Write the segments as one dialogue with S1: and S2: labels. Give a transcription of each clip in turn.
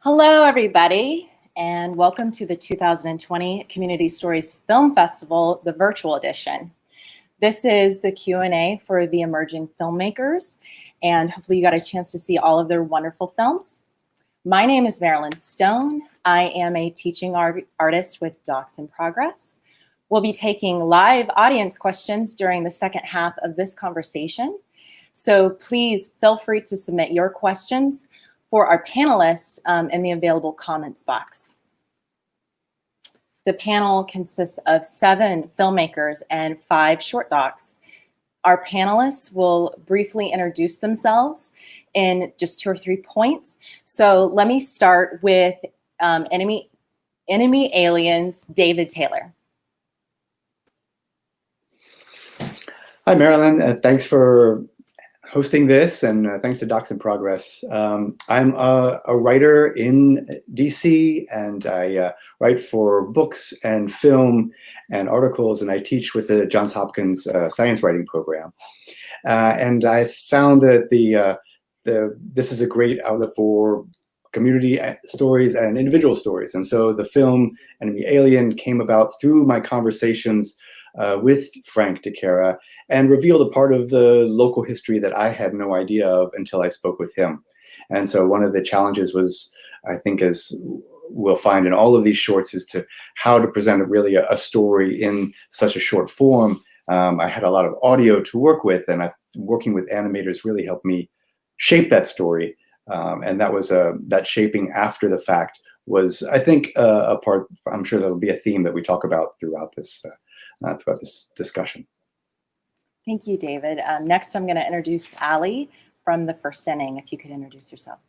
S1: Hello, everybody, and welcome to the 2020 Community Stories Film Festival, the virtual edition. This is the Q&A for the emerging filmmakers, and hopefully you got a chance to see all of their wonderful films. My name is Marilyn Stone. I am a teaching artist with Docs in Progress. We'll be taking live audience questions during the second half of this conversation. So please feel free to submit your questions for our panelists in the available comments box. The panel consists of 7 filmmakers and 5 short docs. Our panelists will briefly introduce themselves in just 2 or 3 points. So let me start with Enemy Aliens, David Taylor.
S2: Hi, Marilyn. Thanks for hosting this, and thanks to Docs in Progress. I'm a writer in DC, and I write for books and film and articles, and I teach with the Johns Hopkins science writing program. And I found that this is a great outlet for community stories and individual stories. And so the film Enemy Alien came about through my conversations with Frank DeCara, and revealed a part of the local history that I had no idea of until I spoke with him. And so one of the challenges was, I think, as we'll find in all of these shorts, is to how to present really a story in such a short form. I had a lot of audio to work with, and working with animators really helped me shape that story. And that was that shaping after the fact was, I think, a part. I'm sure that'll be a theme that we talk about throughout this discussion.
S1: Thank you, David. Next, I'm going to introduce Allie from The First Inning, if you could introduce yourself.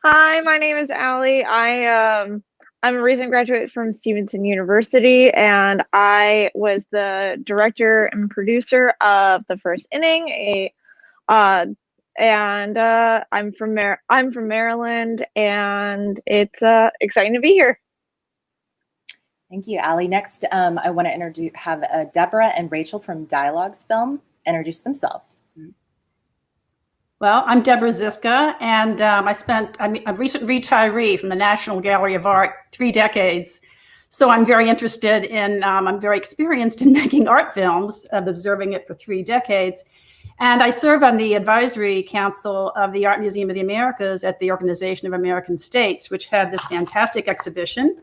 S3: Hi, my name is Allie. I'm a recent graduate from Stevenson University, and I was the director and producer of The First Inning. I'm from Maryland, and it's exciting to be here.
S1: Thank you, Allie. Next, I want to have Deborah and Rachel from Dialogues Film introduce themselves.
S4: Well, I'm Deborah Ziska, and I'm a recent retiree from the National Gallery of Art, 3 decades. So I'm very interested in, I'm very experienced in making art films, observing it for 3 decades. And I serve on the advisory council of the Art Museum of the Americas at the Organization of American States, which had this fantastic exhibition,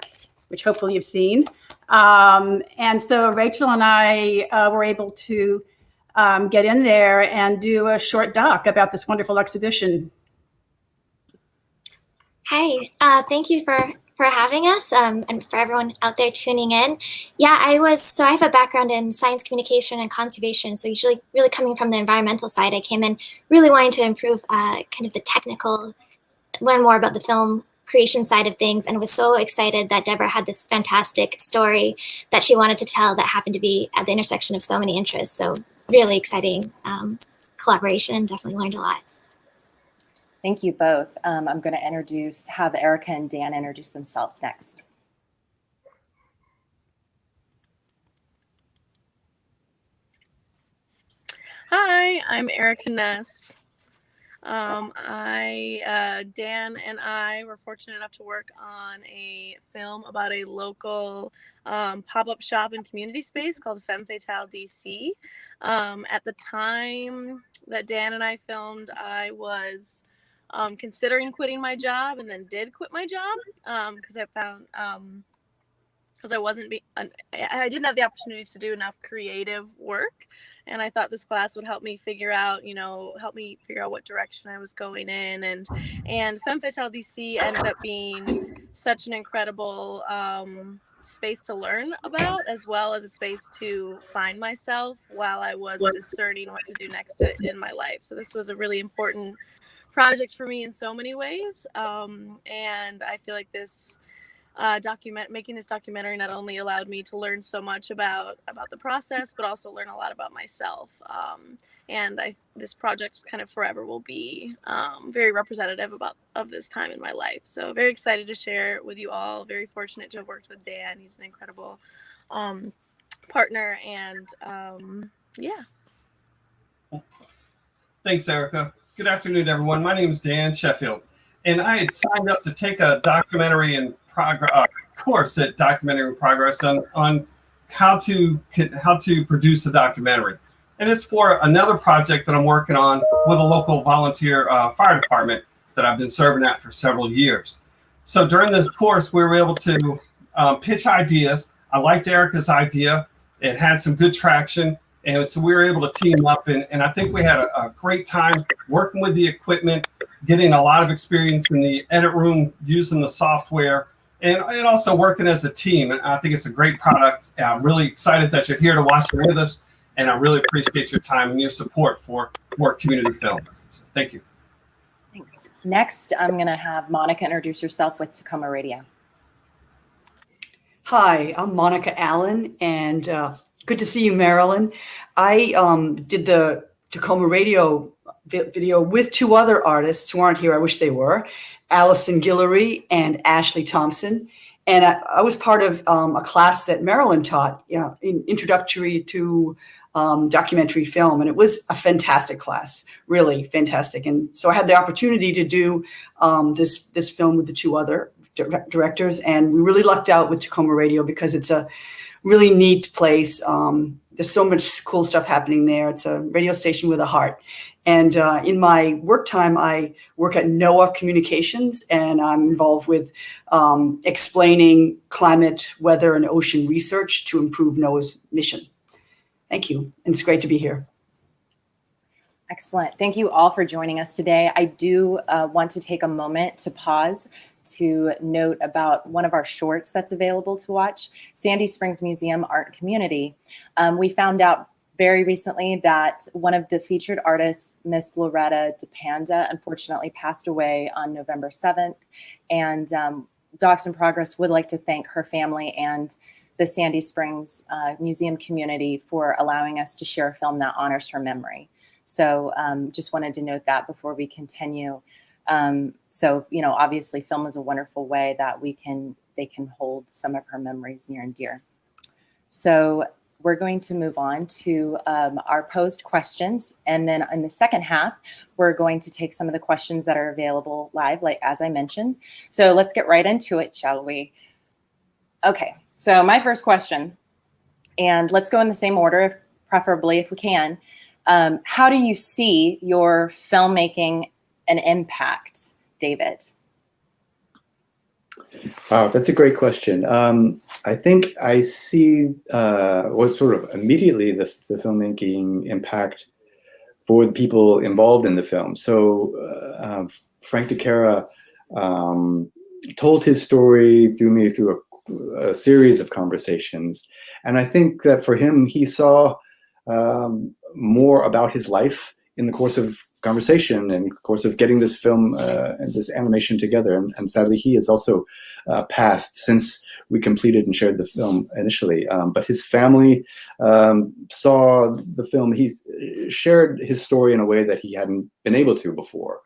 S4: which hopefully you've seen. And so Rachel and I were able to get in there and do a short doc about this wonderful exhibition.
S5: Hi, thank you for having us and for everyone out there tuning in. Yeah, I have a background in science communication and conservation, so usually really coming from the environmental side. I came in really wanting to improve kind of the technical, learn more about the film creation side of things, and was so excited that Deborah had this fantastic story that she wanted to tell that happened to be at the intersection of so many interests. So really exciting collaboration, definitely learned a lot.
S1: Thank you both. I'm going to have Erica and Dan introduce themselves next.
S6: Hi, I'm Erica Ness. Dan and I were fortunate enough to work on a film about a local pop-up shop and community space called Femme Fatale DC. At the time that Dan and I filmed, I was considering quitting my job, and then did quit my job because I found because I didn't have the opportunity to do enough creative work, and I thought this class would help me figure out what direction I was going in, and Femme Fatale DC ended up being such an incredible space to learn about, as well as a space to find myself while I was discerning what to do next in my life. So this was a really important project for me in so many ways, and I feel like this making this documentary not only allowed me to learn so much about the process, but also learn a lot about myself. And this project kind of forever will be very representative of this time in my life. So very excited to share it with you all. Very fortunate to have worked with Dan. He's an incredible partner, and yeah.
S7: Thanks, Erica. Good afternoon, everyone. My name is Dan Sheffield, and I had signed up to take a documentary in progress course at Documentary in Progress on how to produce a documentary, and it's for another project that I'm working on with a local volunteer fire department that I've been serving at for several years. So during this course, we were able to pitch ideas. I liked Erica's idea. It had some good traction. And so we were able to team up. And I think we had a great time working with the equipment, getting a lot of experience in the edit room, using the software, and also working as a team. And I think it's a great product. I'm really excited that you're here to watch it with us. And I really appreciate your time and your support for community film. So thank you.
S1: Thanks. Next, I'm going to have Monica introduce herself with Tacoma Radio.
S8: Hi, I'm Monica Allen, and good to see you, Marilyn. I did the Tacoma Radio video with two other artists who aren't here. I wish they were, Allison Guillory and Ashley Thompson. And I was part of a class that Marilyn taught, in introductory to documentary film. And it was a fantastic class, really fantastic. And so I had the opportunity to do this film with the two other directors. And we really lucked out with Tacoma Radio because it's a really neat place. There's so much cool stuff happening there. It's a radio station with a heart. And in my work time, I work at NOAA Communications, and I'm involved with explaining climate, weather, and ocean research to improve NOAA's mission. Thank you. And it's great to be here.
S1: Excellent. Thank you all for joining us today. I do want to take a moment to pause to note about one of our shorts that's available to watch, Sandy Springs Museum Art Community. We found out very recently that one of the featured artists, Miss Loretta DePanda, unfortunately passed away on November 7th. And Docs in Progress would like to thank her family and the Sandy Springs Museum community for allowing us to share a film that honors her memory. So just wanted to note that before we continue. So, obviously film is a wonderful way that they can hold some of her memories near and dear. So we're going to move on to our posed questions. And then in the second half, we're going to take some of the questions that are available live, like as I mentioned. So let's get right into it, shall we? Okay, so my first question, and let's go in the same order, preferably if we can. How do you see your filmmaking an impact, David?
S2: Wow, that's a great question. I think I see was sort of immediately the filmmaking impact for the people involved in the film. So Frank DeCara told his story through a series of conversations. And I think that for him, he saw more about his life in the course of conversation and course of getting this film and this animation together. And sadly, he has also passed since we completed and shared the film initially. But his family saw the film. He shared his story in a way that he hadn't been able to before.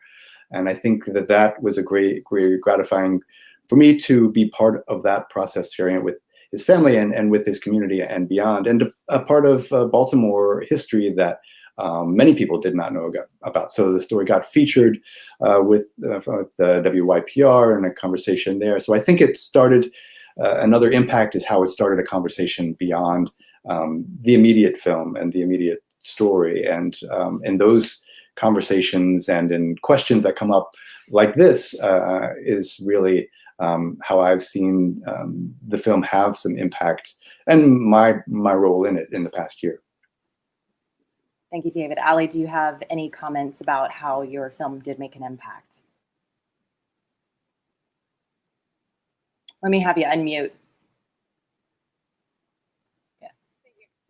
S2: And I think that was a great gratifying for me to be part of that process, sharing it with his family and with his community and beyond, and a part of Baltimore history that many people did not know about. So the story got featured with WYPR and a conversation there. So I think it started, another impact is how it started a conversation beyond the immediate film and the immediate story. And in those conversations and in questions that come up like this is really how I've seen the film have some impact and my role in it in the past year.
S1: Thank you, David. Ali, do you have any comments about how your film did make an impact? Let me have you unmute. Yeah.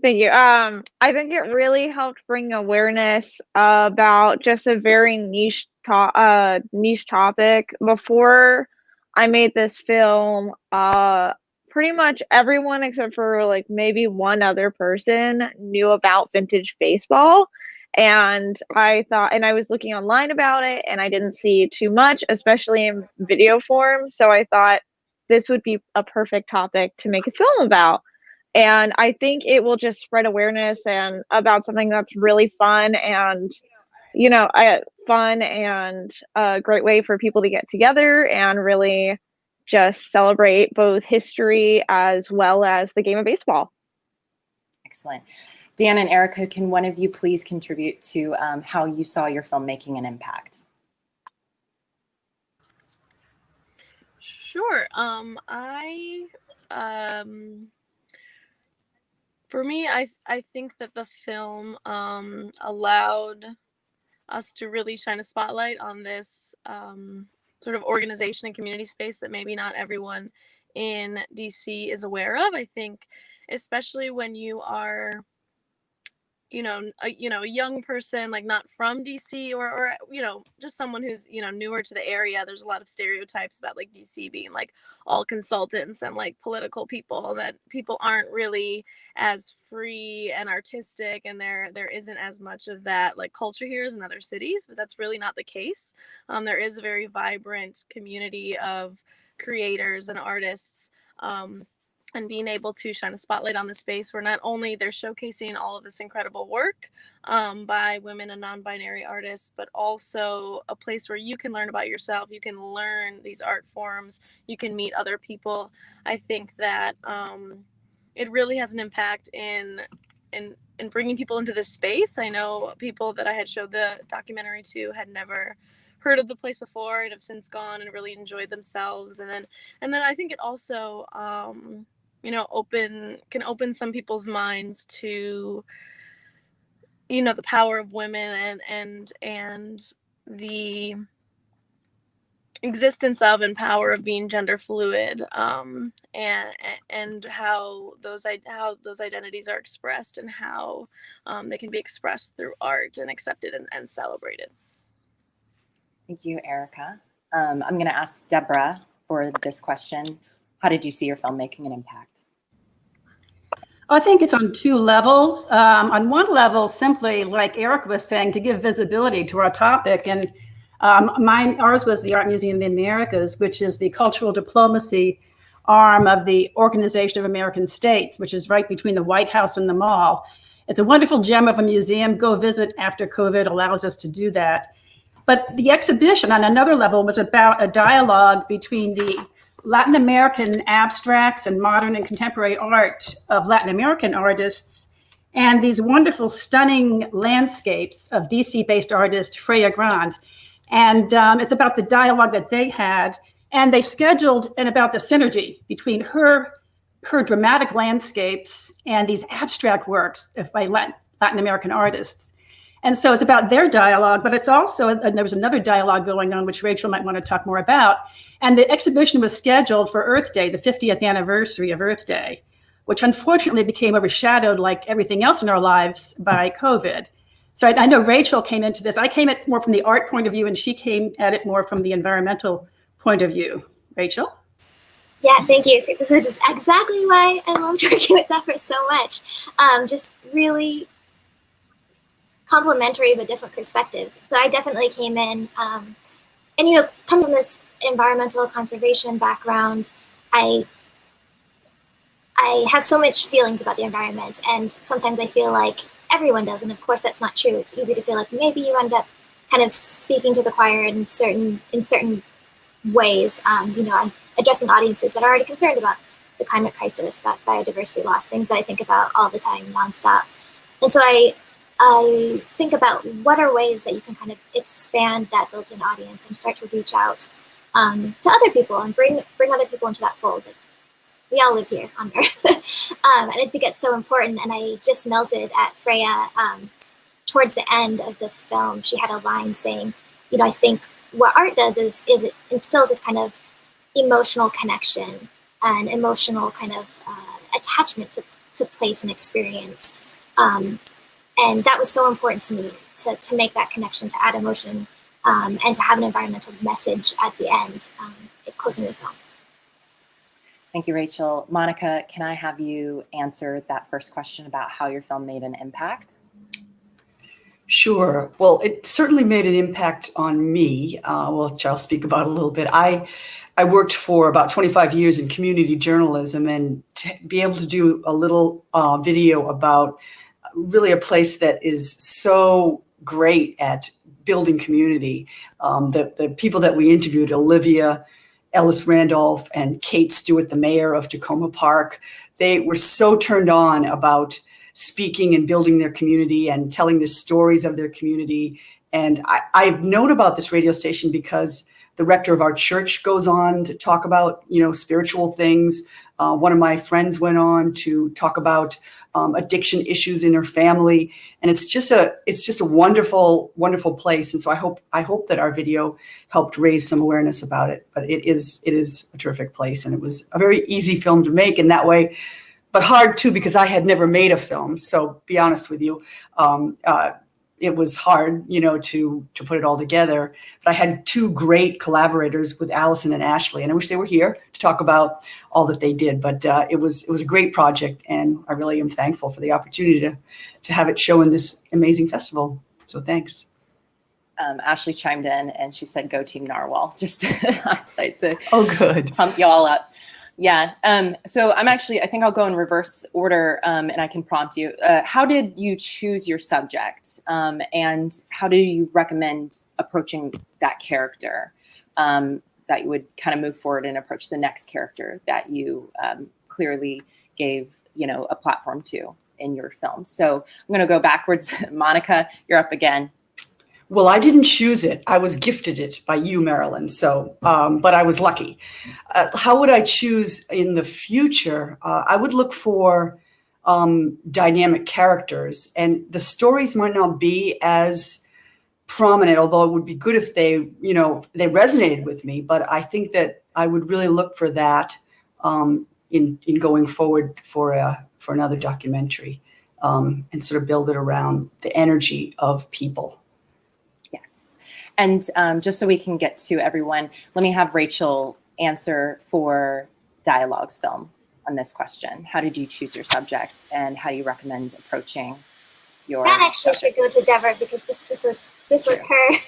S3: Thank you. I think it really helped bring awareness about just a very niche topic. Before I made this film, pretty much everyone except for like maybe one other person knew about vintage baseball. And I was looking online about it and I didn't see too much, especially in video form. So I thought this would be a perfect topic to make a film about. And I think it will just spread awareness and about something that's really fun. And, fun and a great way for people to get together and really just celebrate both history as well as the game of baseball.
S1: Excellent. Dan and Erica, can one of you please contribute to how you saw your film making an impact?
S6: Sure. For me, I think that the film allowed us to really shine a spotlight on this sort of organization and community space that maybe not everyone in DC is aware of. I think especially when you are a young person, like not from DC, or just someone who's newer to the area. There's a lot of stereotypes about like DC being like all consultants and like political people, that people aren't really as free and artistic, and there isn't as much of that like culture here as in other cities, but that's really not the case. There is a very vibrant community of creators and artists, and being able to shine a spotlight on the space where not only they're showcasing all of this incredible work by women and non-binary artists, but also a place where you can learn about yourself, you can learn these art forms, you can meet other people. I think that it really has an impact in bringing people into this space. I know people that I had showed the documentary to had never heard of the place before and have since gone and really enjoyed themselves. And then I think it also can open some people's minds to the power of women and the existence of and power of being gender fluid, and how those identities are expressed, and how they can be expressed through art and accepted and celebrated.
S1: Thank you, Erica. I'm going to ask Deborah for this question. How did you see your film making an impact?
S4: I think it's on two levels. On one level, simply like Erica was saying, to give visibility to our topic. And ours was the Art Museum of the Americas, which is the cultural diplomacy arm of the Organization of American States, which is right between the White House and the mall. It's a wonderful gem of a museum. Go visit after COVID allows us to do that. But the exhibition on another level was about a dialogue between the Latin American abstracts and modern and contemporary art of Latin American artists and these wonderful, stunning landscapes of DC-based artist Freya Grande. And it's about the dialogue that they had, and they scheduled and about the synergy between her dramatic landscapes and these abstract works by Latin American artists. And so it's about their dialogue, but it's also, and there was another dialogue going on, which Rachel might want to talk more about. And the exhibition was scheduled for Earth Day, the 50th anniversary of Earth Day, which unfortunately became overshadowed, like everything else in our lives, by COVID. So I know Rachel came into this. I came at it more from the art point of view, and she came at it more from the environmental point of view. Rachel?
S5: Yeah, thank you. So this is exactly why I loved working with Zephyr so much. Just really complementary but different perspectives. So I definitely came in and come from this environmental conservation background. I have so much feelings about the environment, and sometimes I feel like everyone does, and of course that's not true. It's easy to feel like maybe you end up kind of speaking to the choir in certain ways, addressing audiences that are already concerned about the climate crisis, about biodiversity loss, things that I think about all the time, nonstop. And so I think about what are ways that you can kind of expand that built-in audience and start to reach out to other people and bring other people into that fold. We all live here on Earth. And I think it's so important. And I just melted at Freya towards the end of the film. She had a line saying, I think what art does is it instills this kind of emotional connection and emotional kind of attachment to place and experience. And that was so important to me, to make that connection, to add emotion, and to have an environmental message at the end, closing the film.
S1: Thank you, Rachel. Monica, can I have you answer that first question about how your film made an impact?
S8: Sure. Well, it certainly made an impact on me, which I'll speak about a little bit. I worked for about 25 years in community journalism, and to be able to do a little video about really a place that is so great at building community. The people that we interviewed, Olivia Ellis Randolph and Kate Stewart, the mayor of Tacoma Park, they were so turned on about speaking and building their community and telling the stories of their community. And I've known about this radio station because the rector of our church goes on to talk about, spiritual things. One of my friends went on to talk about addiction issues in her family, and it's just a wonderful, wonderful place. And so I hope that our video helped raise some awareness about it. But it is a terrific place, and it was a very easy film to make in that way, but hard too because I had never made a film. So be honest with you, it was hard, to put it all together. But I had two great collaborators with Allison and Ashley, and I wish they were here to talk about all that they did. But it was a great project, and I really am thankful for the opportunity to have it show in this amazing festival. So thanks.
S1: Ashley chimed in and she said, "Go Team Narwhal," just on site to
S8: good
S1: pump you all up. Yeah. So I think I'll go in reverse order, and I can prompt you. How did you choose your subject? And how do you recommend approaching that character, that you would kind of move forward and approach the next character that you clearly gave, a platform to in your film? So I'm going to go backwards. Monica, you're up again.
S8: Well, I didn't choose it. I was gifted it by you, Marilyn. So, but I was lucky. How would I choose in the future? I would look for dynamic characters, and the stories might not be as prominent, although it would be good if they resonated with me. But I think that I would really look for that in going forward for another documentary, and sort of build it around the energy of people.
S1: Yes. And just so we can get to everyone, let me have Rachel answer for Dialogues film on this question. How did you choose your subject, and how do you recommend approaching your
S5: That actually should go to Deborah because this was her.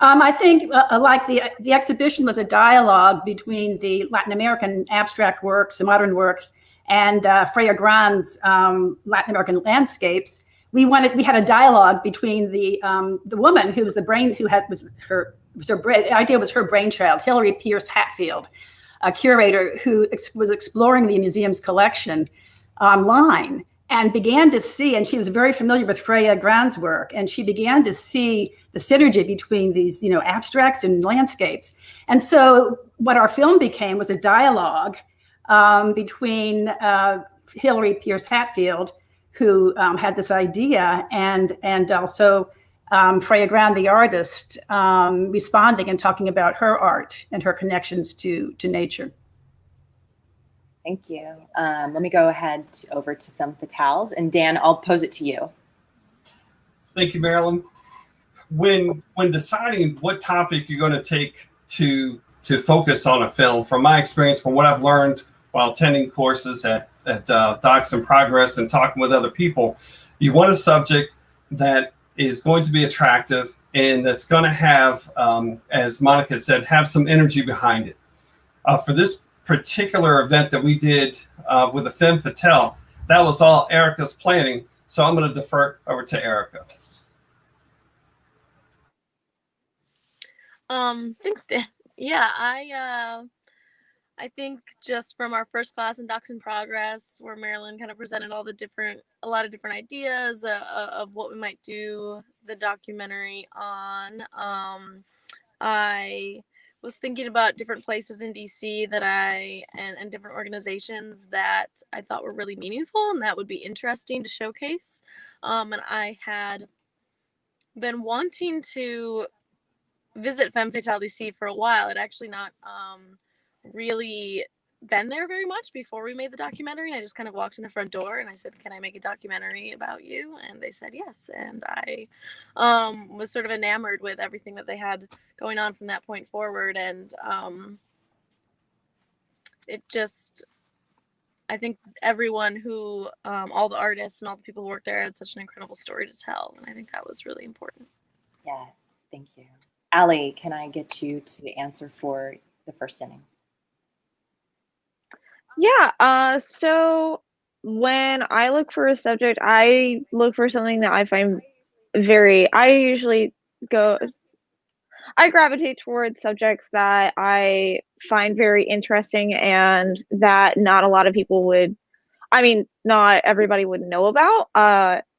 S4: I think like the exhibition was a dialogue between the Latin American abstract works and modern works and Freya Grand's Latin American landscapes. We had a dialogue between the woman who was the idea was her brainchild, Hilary Pierce Hatfield, a curator who was exploring the museum's collection online and began to see, and she was very familiar with Freya Grand's work, and she began to see the synergy between these, abstracts and landscapes. And so what our film became was a dialogue between Hilary Pierce Hatfield, who had this idea, and also Freya Grand, the artist, responding and talking about her art and her connections to nature.
S1: Thank you. Let me go ahead over to Femme Fatales, and Dan, I'll pose it to you.
S7: Thank you, Marilyn. When deciding what topic you're going to take to focus on a film, from my experience, from what I've learned while attending courses at Docs in Progress and talking with other people, you want a subject that is going to be attractive and that's going to have, as Monica said, have some energy behind it. For this particular event that we did with the Femme Fatale, that was all Erica's planning. So I'm going to defer over to Erica.
S6: Thanks, Dan. Yeah, I think just from our first class in Docs in Progress, where Marilyn kind of presented a lot of different ideas of what we might do the documentary on. I was thinking about different places in DC that and different organizations that I thought were really meaningful and that would be interesting to showcase. And I had been wanting to visit Femme Fatale DC for a while. I'd actually not really been there very much before we made the documentary, and I just kind of walked in the front door and I said, "Can I make a documentary about you?" And they said yes, and I was sort of enamored with everything that they had going on from that point forward. And I think everyone who all the artists and all the people who worked there had such an incredible story to tell, and I think that was really important.
S1: Yes, thank you. Allie, can I get you to answer for the first inning?
S3: Yeah, so when I look for a subject, I look for something that I find I usually I gravitate towards subjects that I find very interesting and that not a lot of people would, I mean, not everybody would know about,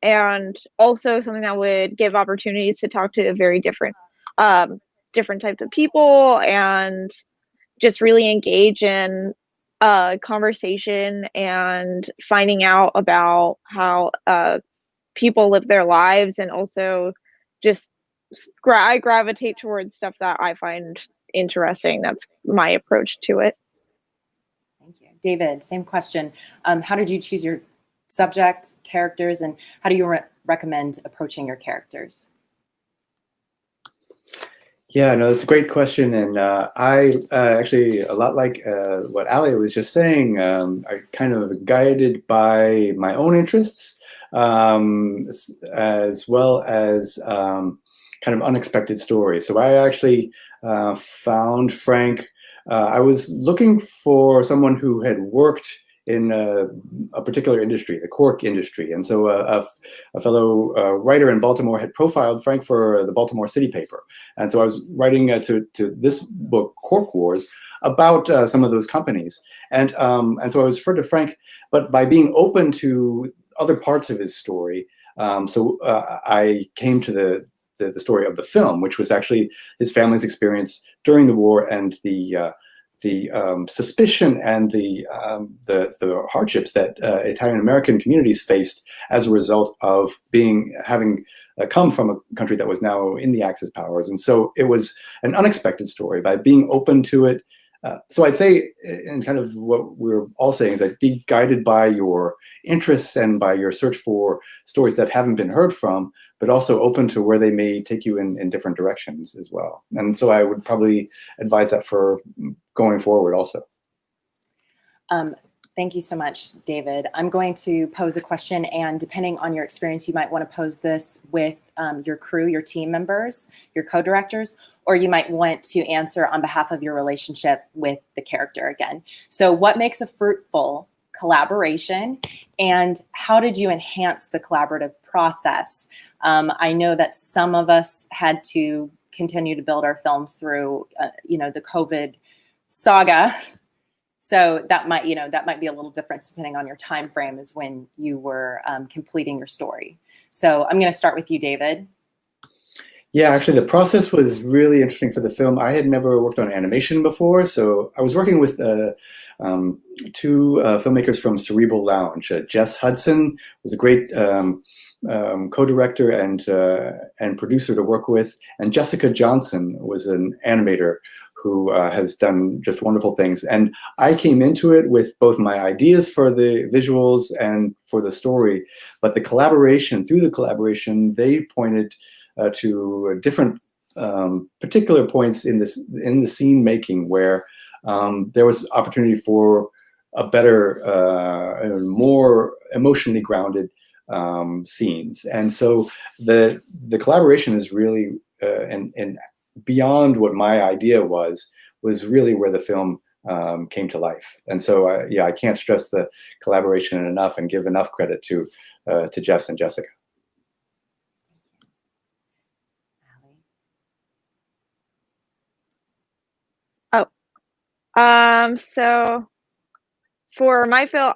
S3: and also something that would give opportunities to talk to very different types of people and just really engage in conversation and finding out about how people live their lives, and also just I gravitate towards stuff that I find interesting. That's my approach to it.
S1: Thank you. David, same question. How did you choose your subject, characters, and how do you recommend approaching your characters?
S2: Yeah, no, that's a great question. And I actually, a lot like what Ali was just saying, I kind of guided by my own interests, as well as kind of unexpected stories. So I actually found Frank. I was looking for someone who had worked in a particular industry, the cork industry. And so a fellow writer in Baltimore had profiled Frank for the Baltimore City paper. And so I was writing to this book, Cork Wars, about some of those companies. And so I was referred to Frank, but by being open to other parts of his story, I came to the story of the film, which was actually his family's experience during the war and the suspicion and the hardships that Italian American communities faced as a result of having come from a country that was now in the Axis powers. And so it was an unexpected story. By being open to it, so I'd say, and kind of what we're all saying, is that be guided by your interests and by your search for stories that haven't been heard from, but also open to where they may take you in different directions as well. And so I would probably advise that for going forward also.
S1: Thank you so much, David. I'm going to pose a question, and depending on your experience, you might want to pose this with your crew, your team members, your co-directors, or you might want to answer on behalf of your relationship with the character again. So what makes a fruitful collaboration, and how did you enhance the collaborative process? I know that some of us had to continue to build our films through, the COVID saga. So that might be a little difference depending on your time frame as when you were completing your story. So I'm going to start with you, David.
S2: Yeah, actually, the process was really interesting for the film. I had never worked on animation before, so I was working with two filmmakers from Cerebral Lounge. Jess Hudson was a great co-director and producer to work with, and Jessica Johnson was an animator who has done just wonderful things. And I came into it with both my ideas for the visuals and for the story, but through the collaboration, they pointed to different particular points in the scene making where there was opportunity for a better, more emotionally grounded scenes. And so the collaboration is really and beyond what my idea was really where the film came to life. And so I can't stress the collaboration enough and give enough credit to Jess and Jessica.
S3: So for my film,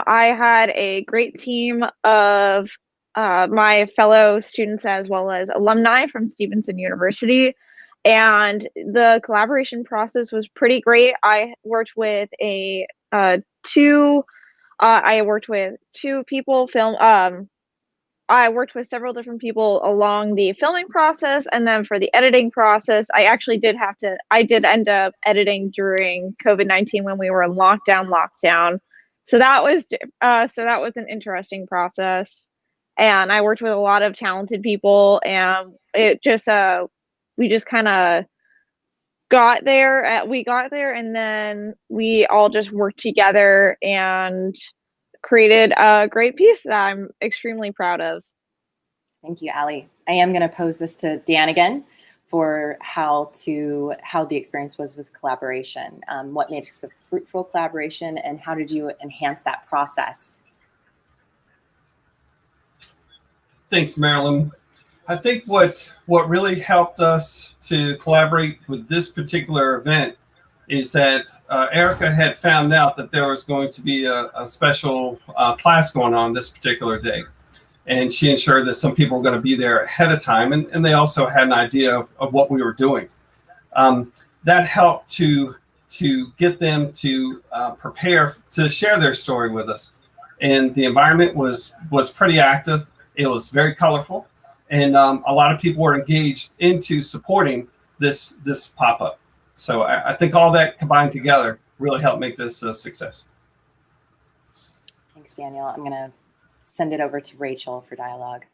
S3: I had a great team of my fellow students as well as alumni from Stevenson University, and the collaboration process was pretty great. I worked with two people I worked with several different people along the filming process, and then for the editing process, I did end up editing during COVID-19 when we were in lockdown. So that was an interesting process, and I worked with a lot of talented people, and we just kind of got there, and then we all just worked together and created a great piece that I'm extremely proud of.
S1: Thank you, Ali. I am going to pose this to Dan again for how the experience was with collaboration. What makes a fruitful collaboration, and how did you enhance that process?
S7: Thanks, Marilyn. I think what really helped us to collaborate with this particular event is that Erica had found out that there was going to be a special class going on this particular day. And she ensured that some people were going to be there ahead of time. And they also had an idea of what we were doing. That helped to get them to prepare to share their story with us. And the environment was pretty active. It was very colorful. And a lot of people were engaged into supporting this pop-up. So I think all that combined together really helped make this a success.
S1: Thanks, Daniel. I'm going to send it over to Rachel for dialogue.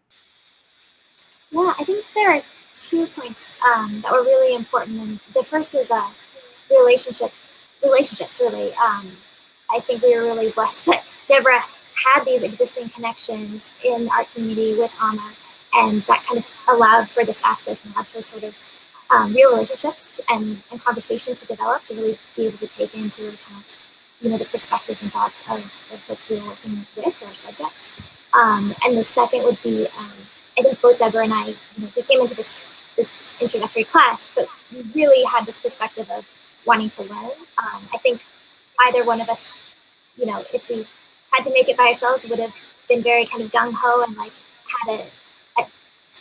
S5: Yeah, I think there are 2 points that were really important. And the first is relationships, really. I think we were really blessed that Deborah had these existing connections in our community with AMA, and that kind of allowed for this access and allowed for sort of real relationships and conversation to develop, to really be able to take into account, the perspectives and thoughts of the folks we were working with, our subjects. And the second would be, I think both Deborah and I, we came into this introductory class, but we really had this perspective of wanting to learn. I think either one of us, if we had to make it by ourselves, would have been very kind of gung-ho and like had a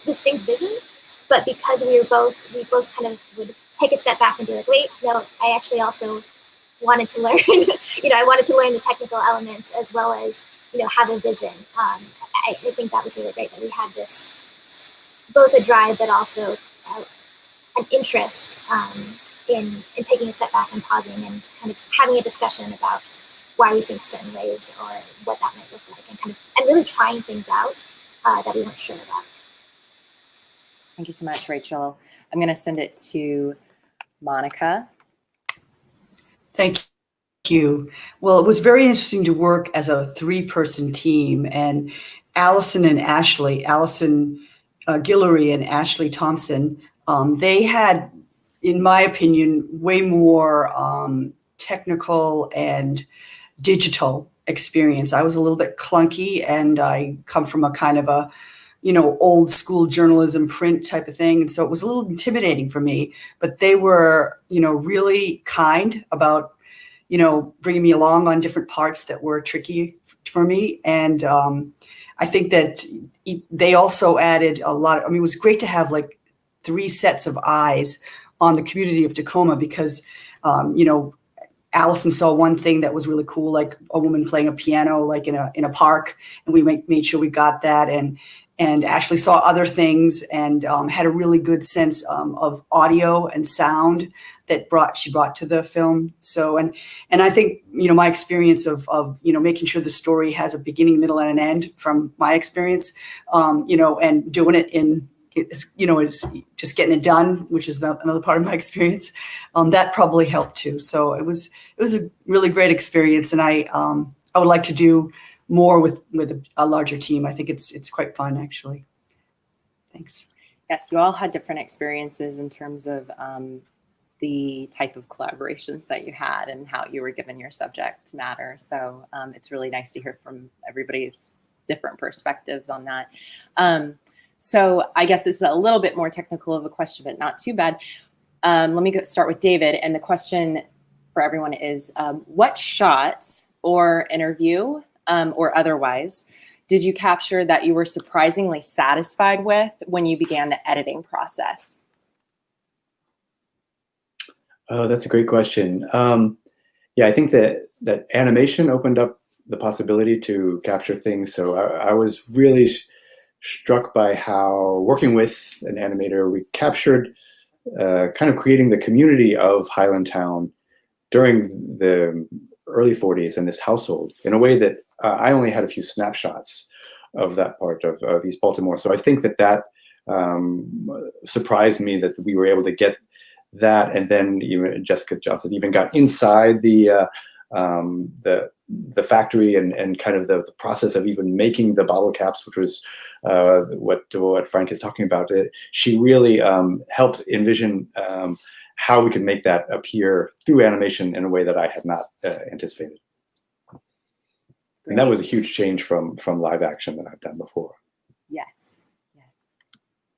S5: distinct vision. But because we both kind of would take a step back and be like, wait, no, I actually also wanted to learn. I wanted to learn the technical elements as well as, have a vision. I think that was really great that we had this, both a drive, but also an interest in taking a step back and pausing and kind of having a discussion about why we think certain ways or what that might look like, and really trying things out that we weren't sure about.
S1: Thank you so much, Rachel. I'm going to send it to Monica.
S8: Thank you. Well, it was very interesting to work as a 3-person team, and Allison and Ashley, Allison Guillory and Ashley Thompson, they had, in my opinion, way more technical and digital experience. I was a little bit clunky, and I come from a kind of a old school journalism print type of thing. And so it was a little intimidating for me, but they were, really kind about, bringing me along on different parts that were tricky for me. And I think that they also added a lot. It was great to have like 3 sets of eyes on the community of Tacoma because, Allison saw one thing that was really cool, like a woman playing a piano, like in a park, and we made sure we got that. And Ashley saw other things and had a really good sense of audio and sound that she brought to the film. So, and I think, my experience of making sure the story has a beginning, middle, and an end from my experience, and doing it is just getting it done, which is another part of my experience. That probably helped too. So it was a really great experience. And I would like to do more with a larger team. I think it's quite fun, actually. Thanks.
S1: Yes, you all had different experiences in terms of the type of collaborations that you had and how you were given your subject matter. So it's really nice to hear from everybody's different perspectives on that. So I guess this is a little bit more technical of a question, but not too bad. Let me start with David. And the question for everyone is, what shot or interview or otherwise did you capture that you were surprisingly satisfied with when you began the editing process?
S2: Oh, that's a great question. Yeah, I think that animation opened up the possibility to capture things. So I was really struck by how, working with an animator, we captured kind of creating the community of Highlandtown during the early 40s in this household in a way that I only had a few snapshots of that part of East Baltimore. So I think that surprised me that we were able to get that. And then even Jessica Johnson even got inside the factory and kind of the process of even making the bottle caps, which was what Frank is talking about. She really helped envision how we could make that appear through animation in a way that I had not anticipated. And that was a huge change from live action that I've done before.
S1: Yes,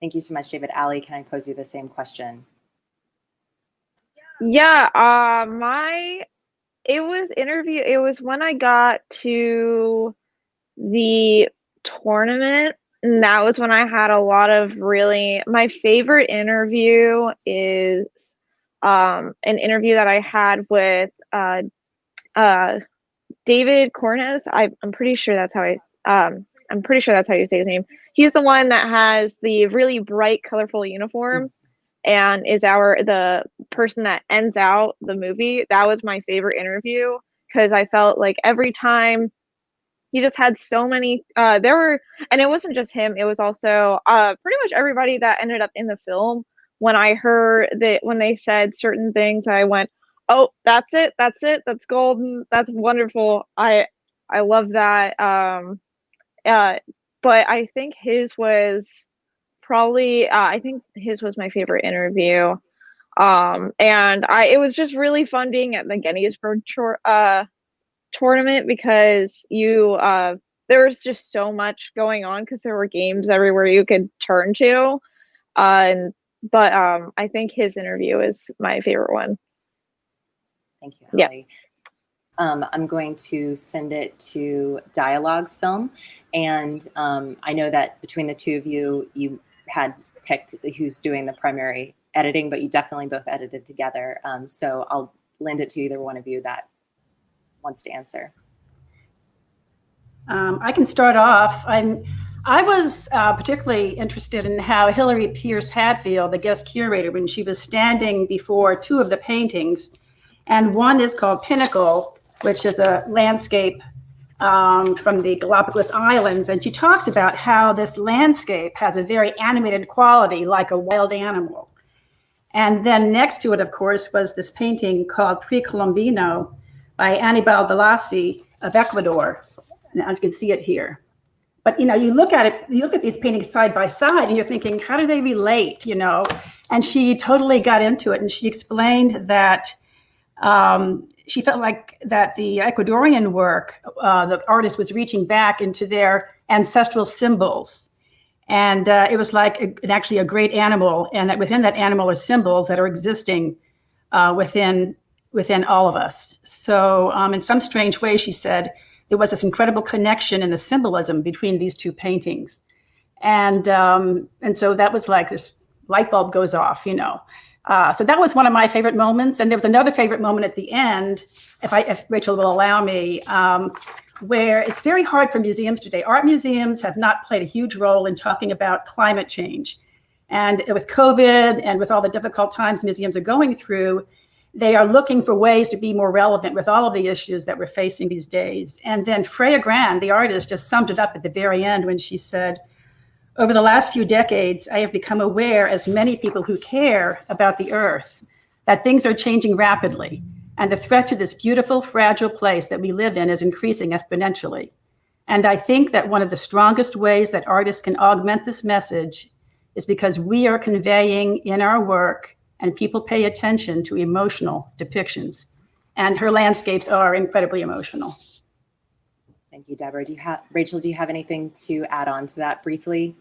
S1: Thank you so much, David. Allie, can I pose you the same question?
S3: Yeah, it was when I got to the tournament, and that was when I had a lot of my favorite interview is an interview that I had with David Cornez. I'm pretty sure that's how I'm pretty sure that's how you say his name. He's the one that has the really bright, colorful uniform and is the person that ends out the movie. That was my favorite interview because I felt like every time he just had so many and it wasn't just him, it was also pretty much everybody that ended up in the film. When I heard that, when they said certain things, I went, oh, that's it, that's golden, that's wonderful. I love that. But I think his was my favorite interview. And it was just really fun being at the Gettysburg tournament because there was just so much going on because there were games everywhere you could turn to. But I think his interview is my favorite one.
S1: Thank you,
S3: Yeah.
S1: Allie. I'm going to send it to Dialogues Film. And I know that between the two of you, you had picked who's doing the primary editing, but you definitely both edited together. So I'll lend it to either one of you that wants to answer.
S4: I can start off. I was particularly interested in how Hilary Pierce Hadfield, the guest curator, when she was standing before two of the paintings, and one is called Pinnacle, which is a landscape from the Galapagos Islands, and she talks about how this landscape has a very animated quality, like a wild animal. And then next to it, of course, was this painting called Precolombino by Anibal de Lassi of Ecuador. Now you can see it here. But, you look at these paintings side by side and you're thinking, how do they relate, And she totally got into it. And she explained that she felt like that the Ecuadorian work, the artist was reaching back into their ancestral symbols. And it was like actually a great animal, and that within that animal are symbols that are existing within all of us. So in some strange way, she said, there was this incredible connection in the symbolism between these two paintings. And so that was like this light bulb goes off, So that was one of my favorite moments. And there was another favorite moment at the end, if Rachel will allow me, where it's very hard for museums today. Art museums have not played a huge role in talking about climate change. And with COVID and with all the difficult times museums are going through, they are looking for ways to be more relevant with all of the issues that we're facing these days. And then Freya Grand, the artist, just summed it up at the very end when she said, over the last few decades, I have become aware, as many people who care about the earth, that things are changing rapidly. And the threat to this beautiful, fragile place that we live in is increasing exponentially. And I think that one of the strongest ways that artists can augment this message is because we are conveying in our work, and people pay attention to emotional depictions. And her landscapes are incredibly emotional.
S1: Thank you, Deborah. Rachel, do you have anything to add on to that briefly?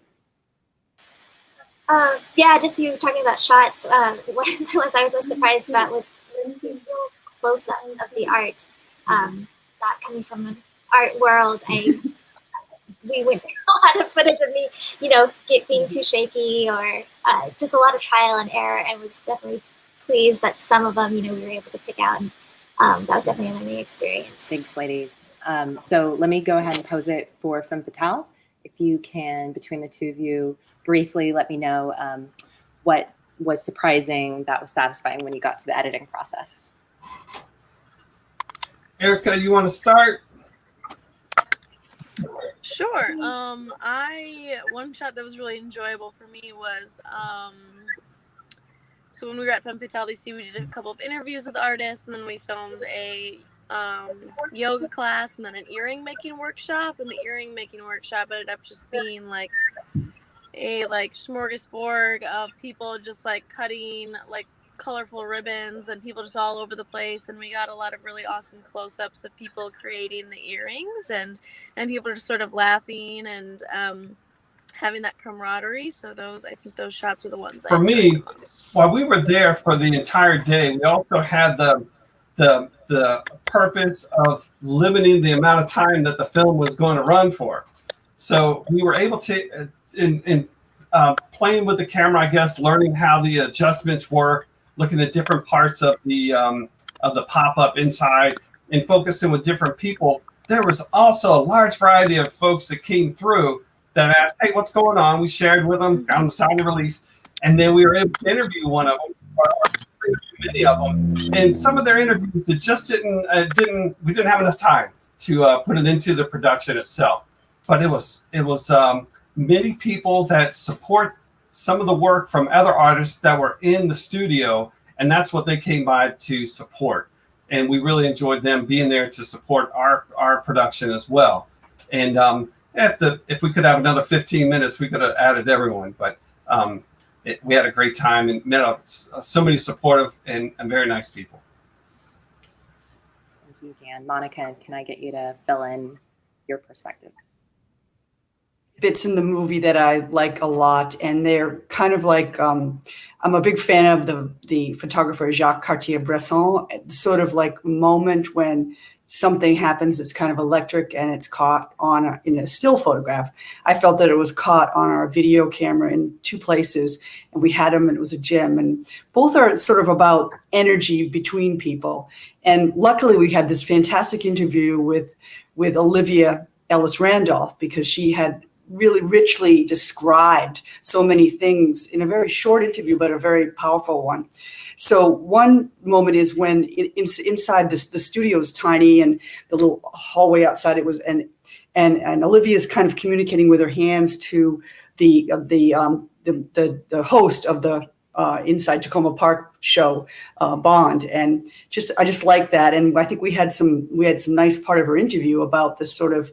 S5: Yeah, just you talking about shots. One of the ones I was most surprised about was these real close-ups of the art. That coming from an art world, we went through a lot of footage of me, being too shaky or just a lot of trial and error, and was definitely pleased that some of them, we were able to pick out. And that was definitely a learning experience.
S1: Thanks, ladies. So let me go ahead and pose it for Femme Fatale. If you can, between the two of you, briefly let me know what was surprising, that was satisfying when you got to the editing process.
S7: Erica, you want to start?
S6: Sure. One shot that was really enjoyable for me was so when we were at Femme Fatale DC, we did a couple of interviews with artists, and then we filmed a yoga class and then an earring making workshop. And the earring making workshop ended up just being like a smorgasbord of people just like cutting like colorful ribbons and people just all over the place, and we got a lot of really awesome close-ups of people creating the earrings and people just sort of laughing and having that camaraderie. So I think those shots were the ones
S7: For
S6: I enjoyed
S7: me,
S6: the most.
S7: while we were there for the entire day, we also had the purpose of limiting the amount of time that the film was going to run for. So we were able to, in playing with the camera, I guess, learning how the adjustments work, looking at different parts of the pop-up inside, and focusing with different people. There was also a large variety of folks that came through that asked, "Hey, what's going on?" We shared with them, found them, signed the release, and then we were able to interview one of them, or many of them. And some of their interviews, it just we didn't have enough time to put it into the production itself. But it was many people that support some of the work from other artists that were in the studio, and that's what they came by to support. And we really enjoyed them being there to support our production as well. And if we could have another 15 minutes, we could have added everyone. But we had a great time and met up so many supportive and very nice people.
S1: Thank you, Dan. Monica, can I get you to fill in your perspective?
S8: Bits in the movie that I like a lot, and they're kind of like I'm a big fan of the photographer Jacques Cartier-Bresson. Sort of like moment when something happens that's kind of electric and it's caught on in a still photograph. I felt that it was caught on our video camera in two places, and we had them, and it was a gem. And both are sort of about energy between people. And luckily, we had this fantastic interview with Olivia Ellis Randolph, because she had really richly described so many things in a very short interview, but a very powerful one. So one moment is when inside the studio is tiny, and the little hallway outside it was, and Olivia is kind of communicating with her hands to the host of the Inside Tacoma Park show, Bond, and I just like that. And I think we had some nice part of her interview about this sort of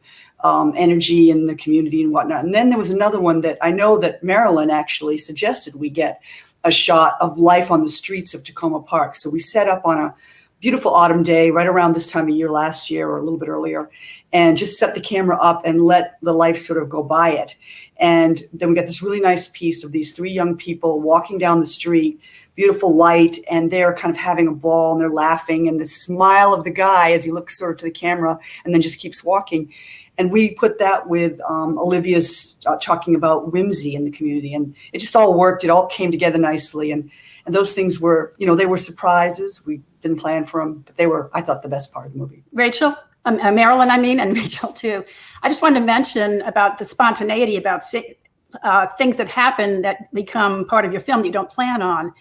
S8: energy in the community and whatnot. And then there was another one that I know that Marilyn actually suggested we get a shot of life on the streets of Tacoma Park. So we set up on a beautiful autumn day right around this time of year last year, or a little bit earlier, and just set the camera up and let the life sort of go by it. And then we got this really nice piece of these three young people walking down the street, beautiful light, and they're kind of having a ball, and they're laughing, and the smile of the guy as he looks sort of to the camera and then just keeps walking. And we put that with Olivia's talking about whimsy in the community, and it just all worked. It all came together nicely, and those things were, they were surprises. We didn't plan for them, but they were, I thought, the best part of the movie.
S4: Rachel, Marilyn, and Rachel too. I just wanted to mention about the spontaneity about things that happen that become part of your film that you don't plan on.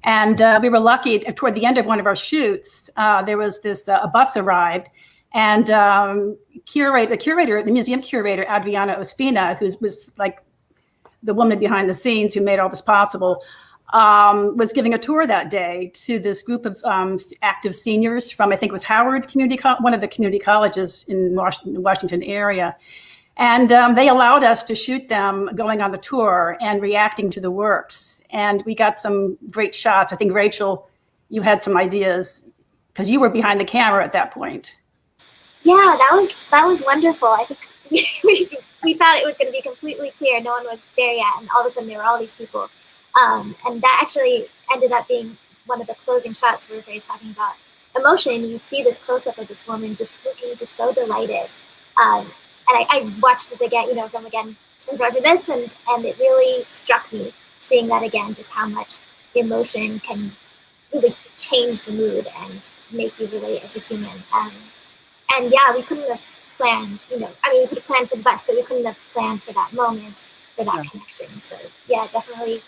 S4: And we were lucky toward the end of one of our shoots, there was a bus arrived, and the museum curator, Adriana Ospina, who was like the woman behind the scenes who made all this possible, was giving a tour that day to this group of active seniors from, I think it was Howard one of the community colleges in the Washington area. And they allowed us to shoot them going on the tour and reacting to the works. And we got some great shots. I think, Rachel, you had some ideas because you were behind the camera at that point.
S5: Yeah, that was wonderful. I think we thought it was going to be completely clear. No one was there yet. And all of a sudden there were all these people. And that actually ended up being one of the closing shots where Faye's talking about emotion. And you see this close-up of this woman just looking just so delighted. And I watched it again, film again for this, and it really struck me seeing that again, just how much emotion can really change the mood and make you relate as a human. And yeah, we couldn't have planned, we could have planned for the bus, but we couldn't have planned for that moment, for that connection. So yeah, definitely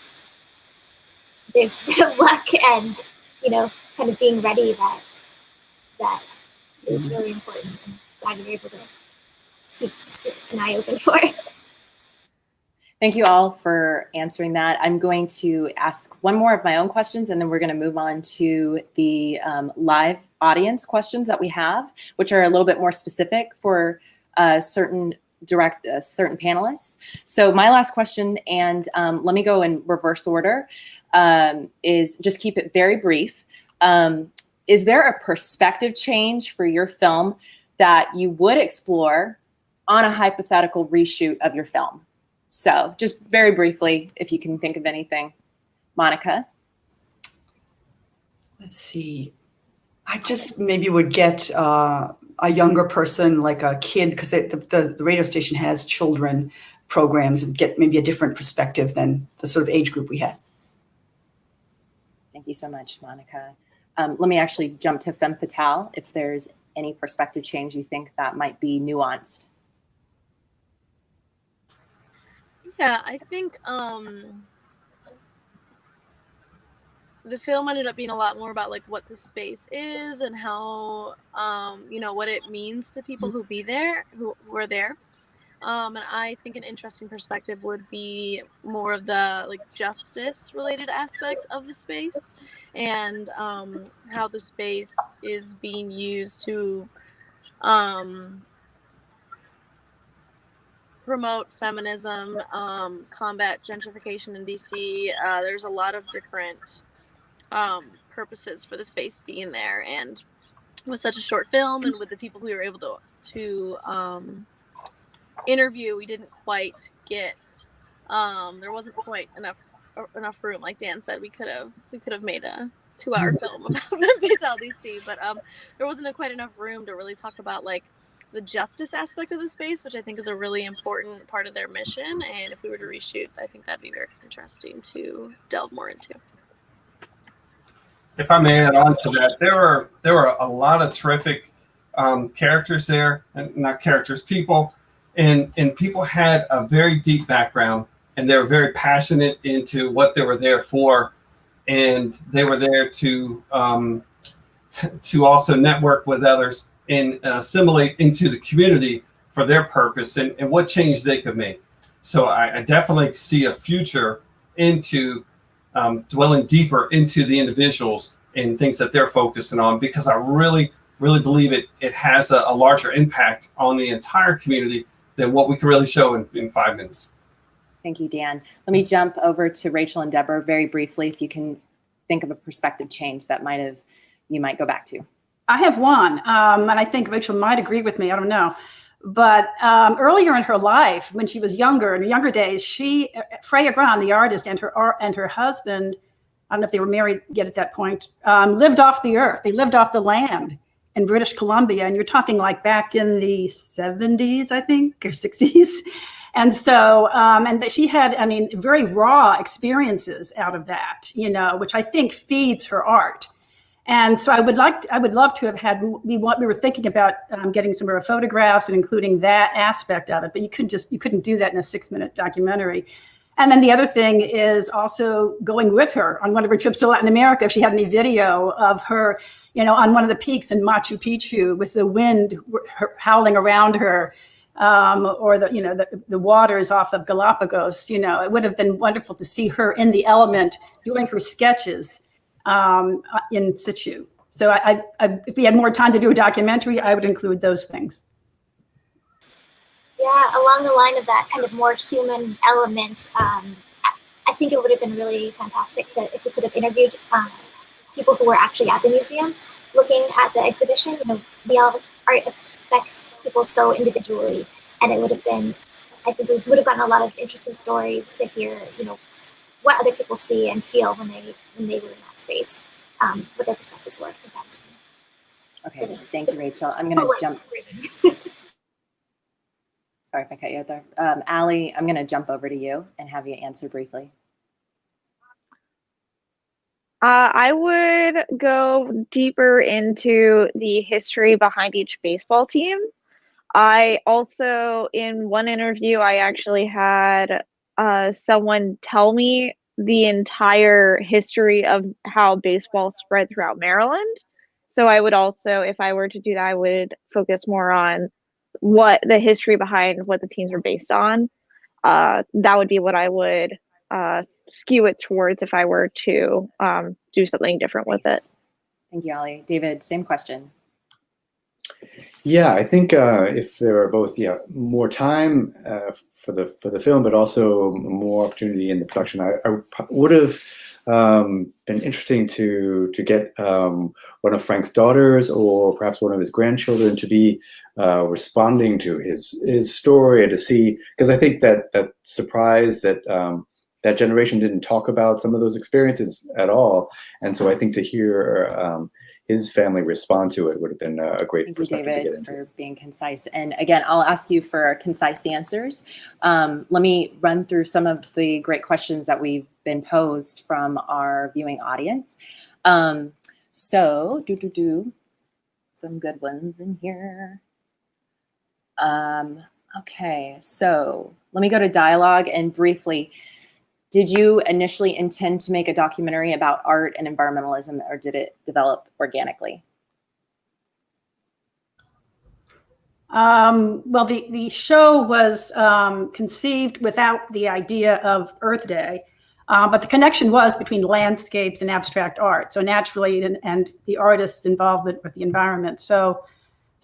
S5: there's a bit of luck and, kind of being ready that is really important. And glad you're able to keep an eye open for it.
S1: Thank you all for answering that. I'm going to ask one more of my own questions, and then we're going to move on to the live audience questions that we have, which are a little bit more specific for certain panelists. So my last question, and let me go in reverse order, is just keep it very brief. Is there a perspective change for your film that you would explore on a hypothetical reshoot of your film? So just very briefly, if you can think of anything. Monica?
S8: Let's see. I just maybe would get a younger person, like a kid, because the radio station has children programs, and get maybe a different perspective than the sort of age group we had.
S1: Thank you so much, Monica. Let me actually jump to Femme Fatale, if there's any perspective change you think that might be nuanced.
S6: Yeah, I think the film ended up being a lot more about like what the space is and how you know, what it means to people who were there. And I think an interesting perspective would be more of the like justice related aspects of the space, and how the space is being used to promote feminism, combat gentrification in DC. There's a lot of different purposes for the space being there, and with such a short film and with the people we were able to interview, we didn't quite get there wasn't quite enough room. Like Dan said, we could have made a 2-hour film about Fatal DC, but there wasn't quite enough room to really talk about like the justice aspect of the space, which I think is a really important part of their mission. And if we were to reshoot, I think that'd be very interesting to delve more into.
S7: If I may add on to that, there were a lot of terrific characters there, and not characters, people, and people had a very deep background, and they were very passionate into what they were there for, and they were there to also network with others and assimilate into the community for their purpose and what change they could make. So I definitely see a future into dwelling deeper into the individuals and things that they're focusing on, because I really believe it has a larger impact on the entire community than what we can really show in 5 minutes.
S1: Thank you, Dan. Let me jump over to Rachel and Deborah very briefly, if you can think of a perspective change that you might go back to.
S4: I have one, and I think Rachel might agree with me. I don't know. But earlier in her life, when she was younger, in her younger days, Freya Grahn, the artist, and her husband, I don't know if they were married yet at that point, lived off the earth. They lived off the land in British Columbia. And you're talking like back in the 70s, I think, or 60s. And so, and she had, I mean, very raw experiences out of that, you know, which I think feeds her art. And so I would love to have had, we were thinking about getting some of her photographs and including that aspect of it, but you couldn't do that in a 6-minute documentary. And then the other thing is also going with her on one of her trips to Latin America, if she had any video of her, you know, on one of the peaks in Machu Picchu with the wind howling around her, or the waters off of Galapagos. You know, it would have been wonderful to see her in the element doing her sketches in situ. So I if we had more time to do a documentary, I would include those things.
S5: Yeah, along the line of that kind of more human element, I think it would have been really fantastic if we could have interviewed people who were actually at the museum looking at the exhibition. You know, art affects people so individually, and it would have been, I think we would have gotten a lot of interesting stories to hear, you know, what other people see and feel when they were in that space, what their perspectives were.
S1: Okay, thank you, Rachel. I'm going to jump. Sorry if I cut you out there. Allie, I'm going to jump over to you and have you answer briefly.
S3: I would go deeper into the history behind each baseball team. I also, in one interview, I actually had someone tell me the entire history of how baseball spread throughout Maryland. So I would also, if I were to do that, I would focus more on what the history behind what the teams are based on. That would be what I would skew it towards if I were to do something different with it.
S1: Thank you, Allie. David, same question.
S2: Yeah, I think if there are both, more time for the film, but also more opportunity in the production, I would have been interesting to get one of Frank's daughters or perhaps one of his grandchildren to be responding to his story, to see, because I think that surprise that that generation didn't talk about some of those experiences at all, and so I think to hear his family respond to it would have been a great
S1: Thank you,
S2: perspective to get
S1: David,
S2: into.
S1: for being concise. And again, I'll ask you for concise answers. Let me run through some of the great questions that we've been posed from our viewing audience. So, some good ones in here. Okay, so let me go to dialogue and briefly. Did you initially intend to make a documentary about art and environmentalism, or did it develop organically?
S4: Well, the show was conceived without the idea of Earth Day, but the connection was between landscapes and abstract art. So naturally, and the artist's involvement with the environment. So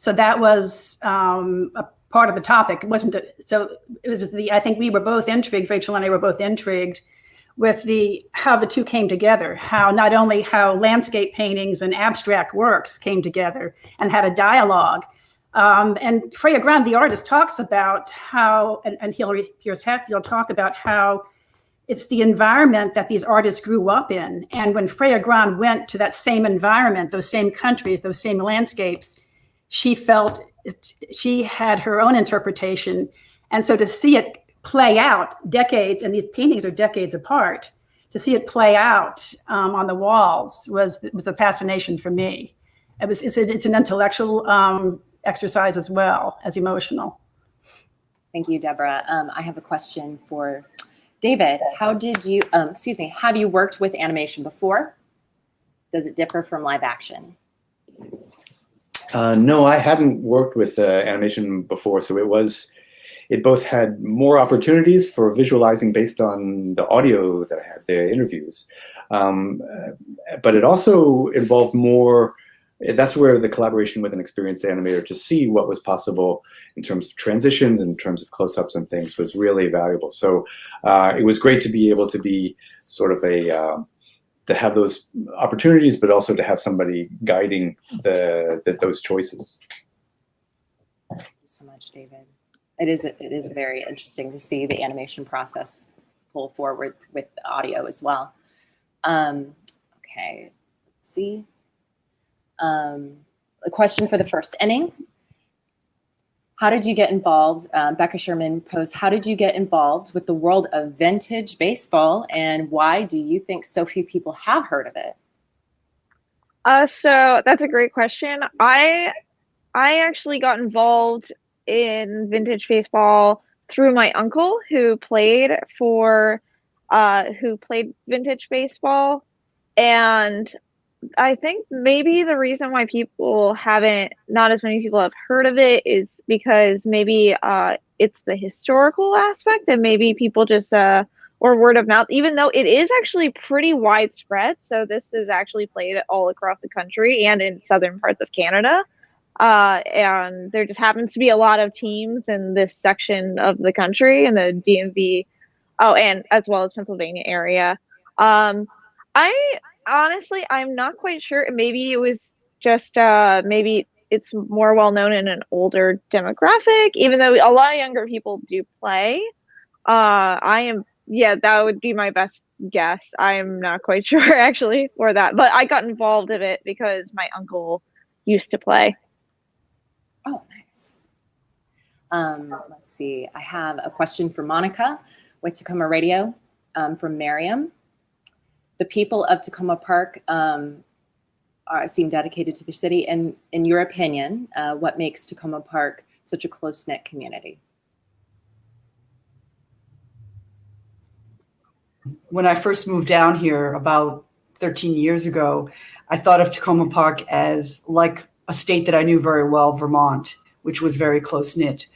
S4: that was a part of the topic. It wasn't, it was I think we were both intrigued, Rachel and I were both intrigued with how the two came together, how not only how landscape paintings and abstract works came together and had a dialogue. And Freya Grant, the artist, talks about how, and Hilary Pierce Hatfield talk about how it's the environment that these artists grew up in. And when Freya Grant went to that same environment, those same countries, those same landscapes, she felt she had her own interpretation. And so to see it play out decades, and these paintings are decades apart, to see it play out on the walls was a fascination for me. It's an intellectual exercise as well as emotional.
S1: Thank you, Deborah. I have a question for David. How did you, have you worked with animation before? Does it differ from live action?
S2: No, I hadn't worked with animation before, so it both had more opportunities for visualizing based on the audio that I had, the interviews, but it also involved more. That's where the collaboration with an experienced animator to see what was possible in terms of transitions, in terms of close-ups and things, was really valuable. So it was great to be able to be sort of to have those opportunities, but also to have somebody guiding those choices.
S1: Thank you so much, David. It is very interesting to see the animation process pull forward with audio as well. Okay, let's see. A question for the first inning. How did you get involved? Becca Sherman posed, how did you get involved with the world of vintage baseball, and why do you think so few people have heard of it?
S3: So that's a great question. I actually got involved in vintage baseball through my uncle who played vintage baseball, and I think maybe the reason why not as many people have heard of it is because maybe it's the historical aspect, and maybe people just or word of mouth, even though it is actually pretty widespread. So this is actually played all across the country and in southern parts of Canada. And there just happens to be a lot of teams in this section of the country, in the DMV, and as well as Pennsylvania area. Honestly, I'm not quite sure. Maybe it was just maybe it's more well known in an older demographic, even though a lot of younger people do play. That would be my best guess. I am not quite sure actually for that, but I got involved in it because my uncle used to play.
S1: Oh, nice. Let's see. I have a question for Monica with Tacoma Radio from Miriam. The people of Tacoma Park seem dedicated to the city. And in your opinion, what makes Tacoma Park such a close-knit community?
S8: When I first moved down here about 13 years ago, I thought of Tacoma Park as like a state that I knew very well, Vermont, which was very close-knit.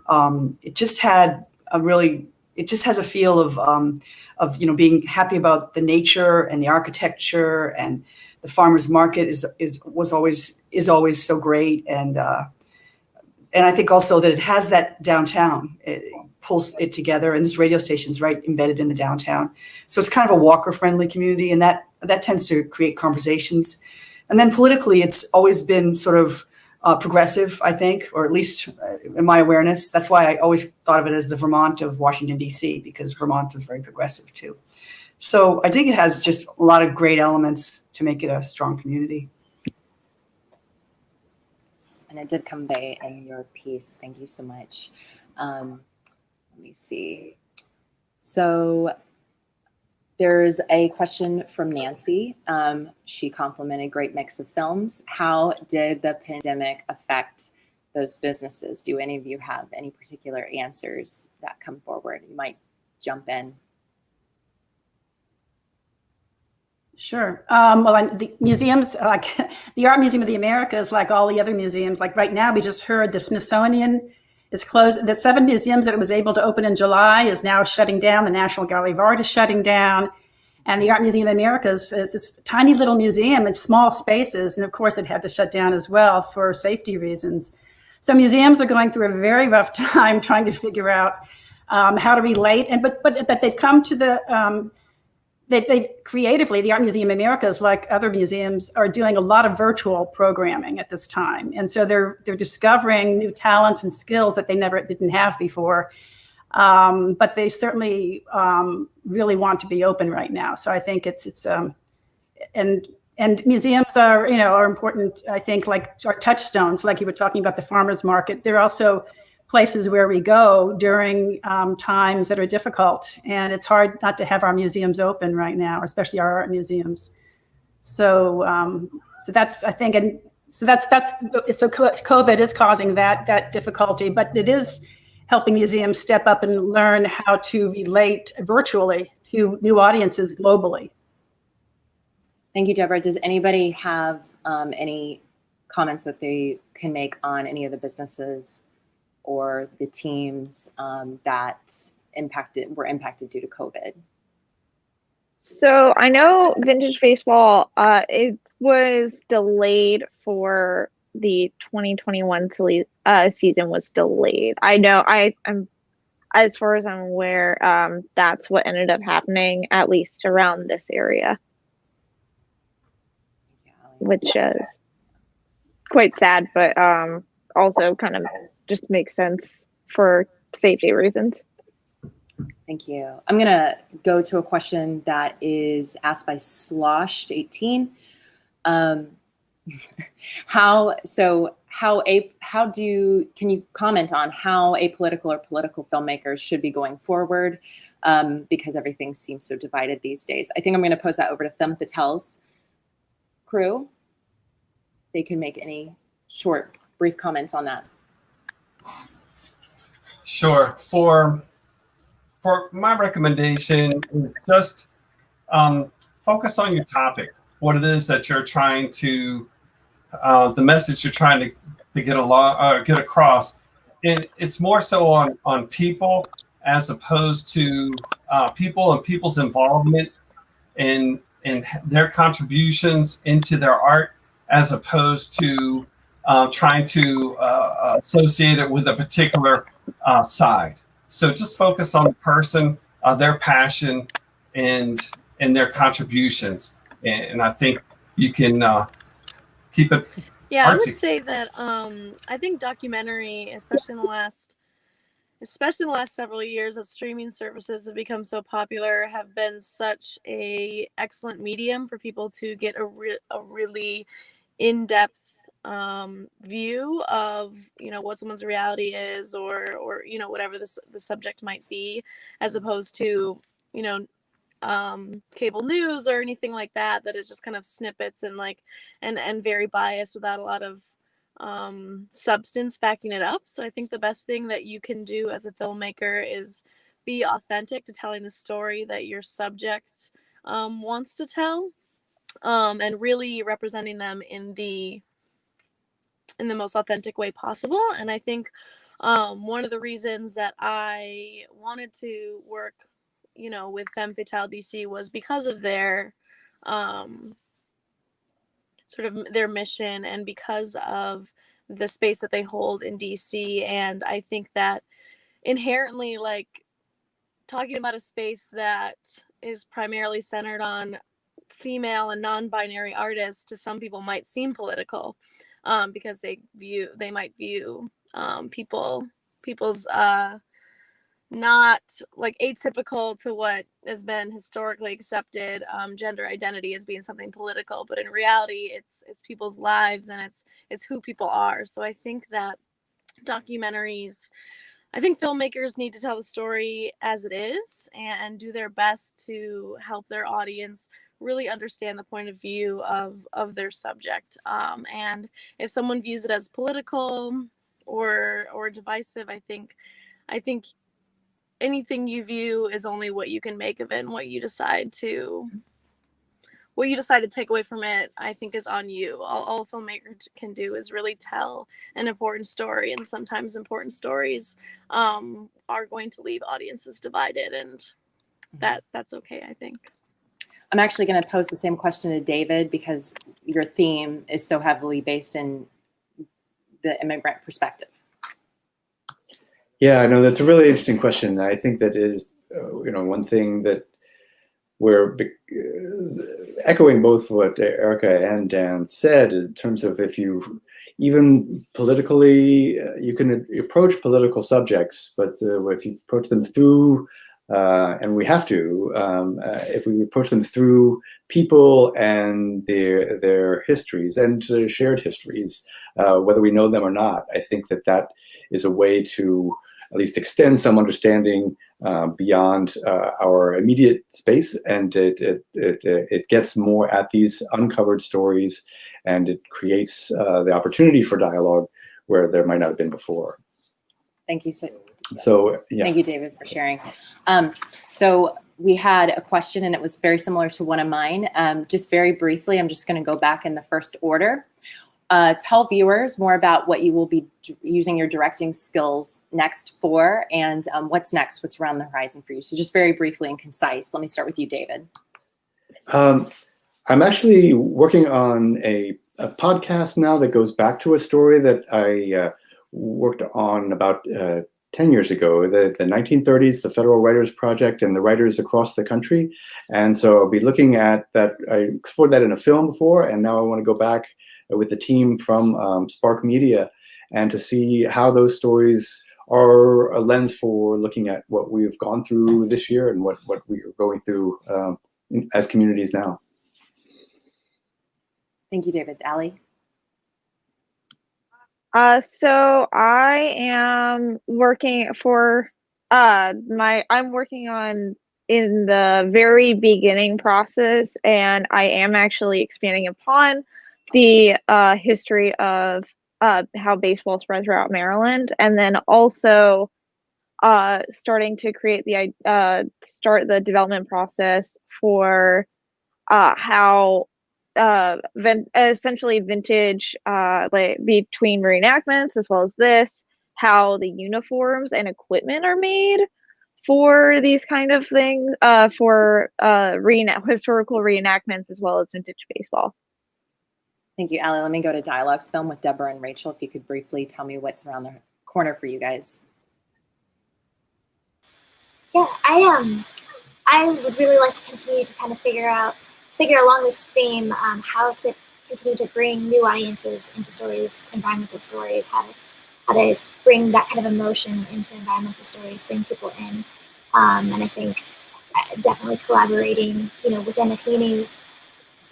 S8: It just has a feel of being happy about the nature and the architecture, and the farmers market is always so great, and I think also that it has that downtown pulls it together. And this radio station's right embedded in the downtown. So it's kind of a walker-friendly community, and that tends to create conversations. And then politically, it's always been sort of progressive, I think, or at least in my awareness. That's why I always thought of it as the Vermont of Washington, D.C., because Vermont is very progressive too. So I think it has just a lot of great elements to make it a strong community.
S1: And it did convey in your piece. Thank you so much. Let me see. So there's a question from Nancy. She complimented great mix of films. How did the pandemic affect those businesses? Do any of you have any particular answers that come forward? You might jump in.
S4: Sure. The museums, like the Art Museum of the Americas, like all the other museums, like right now, we just heard the Smithsonian is closed. The 7 museums that it was able to open in July is now shutting down. The National Gallery of Art is shutting down. And the Art Museum of the Americas is this tiny little museum in small spaces. And of course, it had to shut down as well for safety reasons. So museums are going through a very rough time trying to figure out how to relate. But they've come to the... They've creatively, the Art Museum of Americas, like other museums, are doing a lot of virtual programming at this time. And so they're discovering new talents and skills that they didn't have before. But they certainly really want to be open right now. So I think and museums are important, I think, like our touchstones, like you were talking about the farmers market. They're also places where we go during times that are difficult, and it's hard not to have our museums open right now, especially our art museums. So that's, I think, and so COVID is causing that difficulty, but it is helping museums step up and learn how to relate virtually to new audiences globally.
S1: Thank you, Deborah. Does anybody have any comments that they can make on any of the businesses or the teams that were impacted due to COVID?
S3: So I know Vintage Baseball, it was delayed for the 2021 season was delayed. I know I'm as far as I'm aware, that's what ended up happening, at least around this area, which is quite sad, but also kind of just makes sense for safety reasons.
S1: Thank you. I'm going to go to a question that is asked by Sloshed18. Can you comment on how apolitical or political filmmakers should be going forward? Because everything seems so divided these days. I think I'm going to pose that over to Fem Patel's crew. They can make any short, brief comments on that.
S7: Sure. For my recommendation is just focus on your topic, what it is that you're trying to, the message you're trying to get across. And it's more so on people as opposed to people and people's involvement in their contributions into their art, as opposed to trying to associate it with a particular side. So just focus on the person, their passion, and their contributions. And I think you can keep it.
S6: Yeah,
S7: artsy.
S6: I would say that I think documentary, especially in the last several years as streaming services have become so popular, have been such a excellent medium for people to get a really in-depth view of what someone's reality is, or whatever the subject might be, as opposed to cable news or anything like that is just kind of snippets and very biased without a lot of substance backing it up. So I think the best thing that you can do as a filmmaker is be authentic to telling the story that your subject wants to tell, and really representing them in the most authentic way possible. And I think one of the reasons that I wanted to work with Femme Fatale DC was because of their sort of their mission, and because of the space that they hold in DC. And I think that inherently like talking about a space that is primarily centered on female and non-binary artists to some people might seem political, because they might view people's not like atypical to what has been historically accepted gender identity as being something political, but in reality it's people's lives and it's who people are. So I think that filmmakers need to tell the story as it is and do their best to help their audience really understand the point of view of their subject. And if someone views it as political or divisive, I think anything you view is only what you can make of it, and what you decide to take away from it, I think, is on you. All a filmmaker can do is really tell an important story, and sometimes important stories are going to leave audiences divided, and that's okay, I think.
S1: I'm actually going to pose the same question to David, because your theme is so heavily based in the immigrant perspective.
S2: Yeah, I know that's a really interesting question. I think that is, one thing that we're echoing both what Erica and Dan said in terms of if you, even politically, you can approach political subjects, but if you approach them through, and we have to, if we approach them through people and their histories and shared histories, whether we know them or not, I think that is a way to at least extend some understanding beyond our immediate space, and it gets more at these uncovered stories, and it creates the opportunity for dialogue where there might not have been before.
S1: Thank you.
S2: So yeah.
S1: Thank you, David, for sharing. So we had a question, and it was very similar to one of mine. Just very briefly, I'm just going to go back in the first order. Tell viewers more about what you will be using your directing skills next for, and what's next, what's around the horizon for you. So just very briefly and concise. Let me start with you, David.
S2: I'm actually working on a podcast now that goes back to a story that I worked on about 10 years ago, the 1930s, the Federal Writers Project and the writers across the country. And so I'll be looking at that. I explored that in a film before, and now I want to go back with the team from Spark Media and to see how those stories are a lens for looking at what we've gone through this year and what we are going through as communities now.
S1: Thank you, David. Allie?
S3: So I am working for I'm working on in the very beginning process, and I am actually expanding upon the history of how baseball spread throughout Maryland, and then also starting to create start the development process for how essentially vintage like between reenactments as well as this, how the uniforms and equipment are made for these kind of things, for historical reenactments as well as vintage baseball.
S1: Thank you, Allie. Let me go to Dialogues Film with Deborah and Rachel. If you could briefly tell me what's around the corner for you guys.
S5: Yeah, I would really like to continue to kind of figure along this theme how to continue to bring new audiences into stories, environmental stories, how to bring that kind of emotion into environmental stories, bring people in, and I think definitely collaborating, within a community,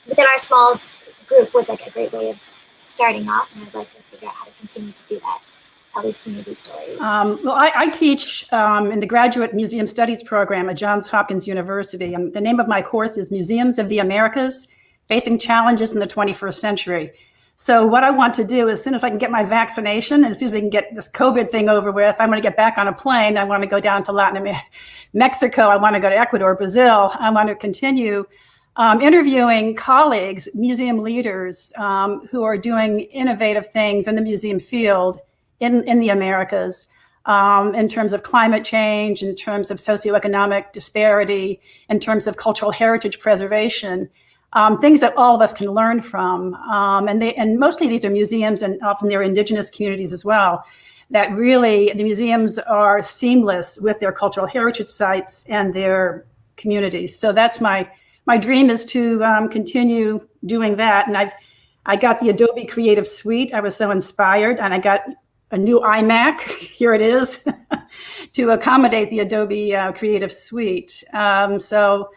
S5: within our small group was like a great way of starting off, and I'd like to figure out how to continue to do that, tell these community stories.
S4: Well, I teach in the Graduate Museum Studies program at Johns Hopkins University. The name of my course is Museums of the Americas, Facing Challenges in the 21st Century. So what I want to do, as soon as I can get my vaccination, and as soon as we can get this COVID thing over with, I'm going to get back on a plane. I want to go down to Latin America, Mexico. I want to go to Ecuador, Brazil. I want to continue interviewing colleagues, museum leaders who are doing innovative things in the museum field in the Americas, in terms of climate change, in terms of socioeconomic disparity, in terms of cultural heritage preservation, things that all of us can learn from. And mostly these are museums, and often they're indigenous communities as well. that really the museums are seamless with their cultural heritage sites and their communities. So that's my dream, is to continue doing that. And I got the Adobe Creative Suite. I was so inspired, and I got a new iMac. Here it is to accommodate the Adobe Creative Suite. Rachel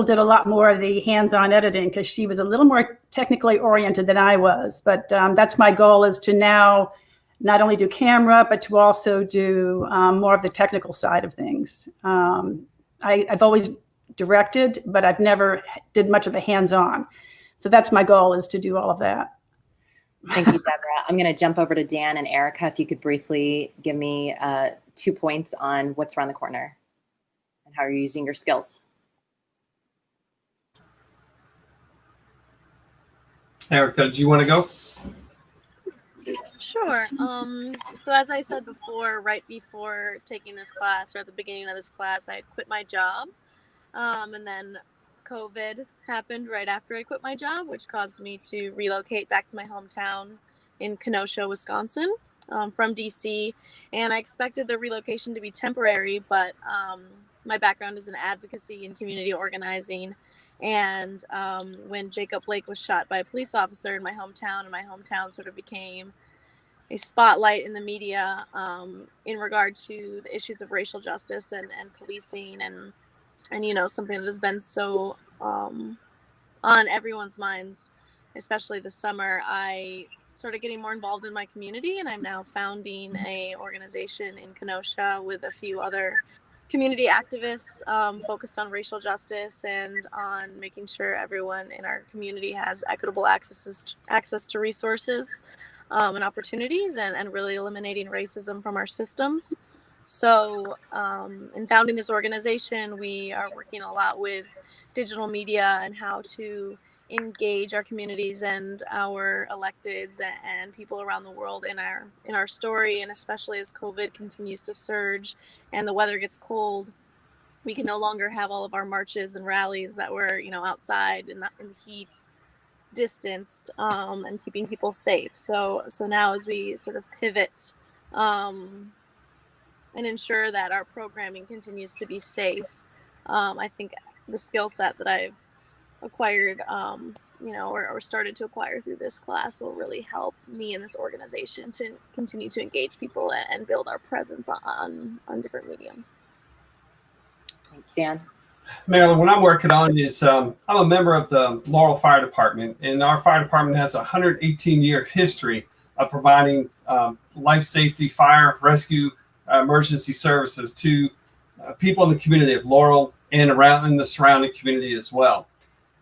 S4: did a lot more of the hands-on editing because she was a little more technically oriented than I was. But that's my goal, is to now not only do camera, but to also do more of the technical side of things. I've always directed, but I've never did much of the hands-on. So that's my goal, is to do all of that.
S1: Thank you, Deborah. I'm going to jump over to Dan and Erica. If you could briefly give me 2 points on what's around the corner and how you're using your skills.
S7: Erica, do you want to go?
S6: Sure. So as I said before, right before taking this class, or at the beginning of this class, I had quit my job. And then COVID happened right after I quit my job, which caused me to relocate back to my hometown in Kenosha, Wisconsin, from DC. And I expected the relocation to be temporary, but my background is in advocacy and community organizing. And when Jacob Blake was shot by a police officer in my hometown, and my hometown sort of became a spotlight in the media in regard to the issues of racial justice and policing and something that has been so on everyone's minds, especially this summer, I started getting more involved in my community, and I'm now founding a organization in Kenosha with a few other community activists focused on racial justice and on making sure everyone in our community has equitable access to resources and opportunities, and really eliminating racism from our systems. So in founding this organization, we are working a lot with digital media and how to engage our communities and our electeds and people around the world in our story. And especially as COVID continues to surge and the weather gets cold, we can no longer have all of our marches and rallies that were outside in the heat, distanced, and keeping people safe. So now, as we sort of pivot and ensure that our programming continues to be safe, I think the skill set that I've acquired, or started to acquire through this class will really help me in this organization to continue to engage people and build our presence on different mediums.
S1: Thanks, Dan.
S7: Marilyn, what I'm working on is I'm a member of the Laurel Fire Department, and our fire department has a 118-year history of providing life safety, fire, rescue, emergency services to people in the community of Laurel and around in the surrounding community as well.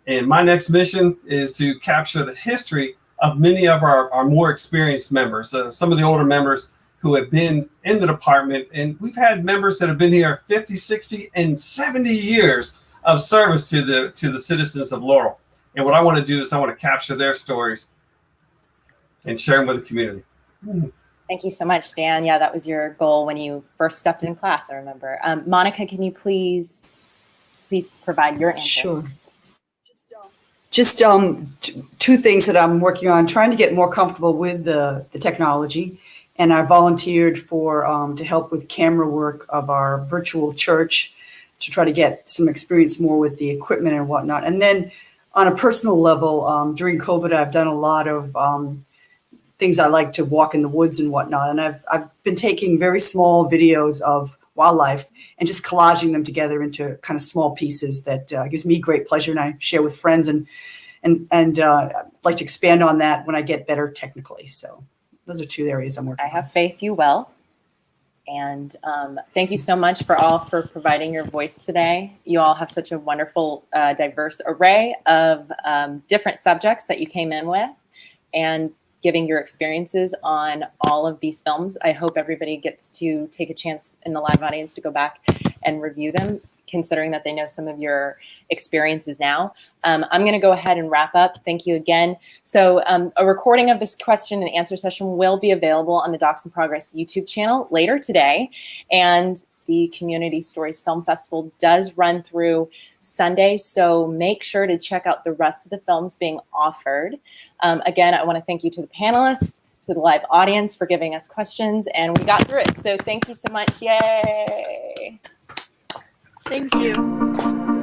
S7: And my next mission is to capture the history of many of our more experienced members, some of the older members who have been in the department. And we've had members that have been here 50, 60, and 70 years of service to the citizens of Laurel. And what I want to do is I want to capture their stories and share them with the community.
S1: Thank you so much, Dan. Yeah, that was your goal when you first stepped in class, I remember. Monica, can you please provide your answer?
S8: Sure. Just two things that I'm working on, trying to get more comfortable with the technology. And I volunteered to help with camera work of our virtual church to try to get some experience more with the equipment and whatnot. And then on a personal level, during COVID, I've done a lot of things. I like to walk in the woods and whatnot. And I've been taking very small videos of wildlife and just collaging them together into kind of small pieces that gives me great pleasure, and I share with friends and I'd like to expand on that when I get better technically. So those are two areas I'm working on.
S1: I have faith you will. And thank you so much for providing your voice today. You all have such a wonderful, diverse array of different subjects that you came in with, and giving your experiences on all of these films. I hope everybody gets to take a chance in the live audience to go back and review them, considering that they know some of your experiences now. I'm going to go ahead and wrap up. Thank you again. So a recording of this question and answer session will be available on the Docs in Progress YouTube channel later today. And the Community Stories Film Festival does run through Sunday, so make sure to check out the rest of the films being offered. Again, I want to thank you to the panelists, to the live audience for giving us questions, and we got through it. So thank you so much. Yay.
S6: Thank you.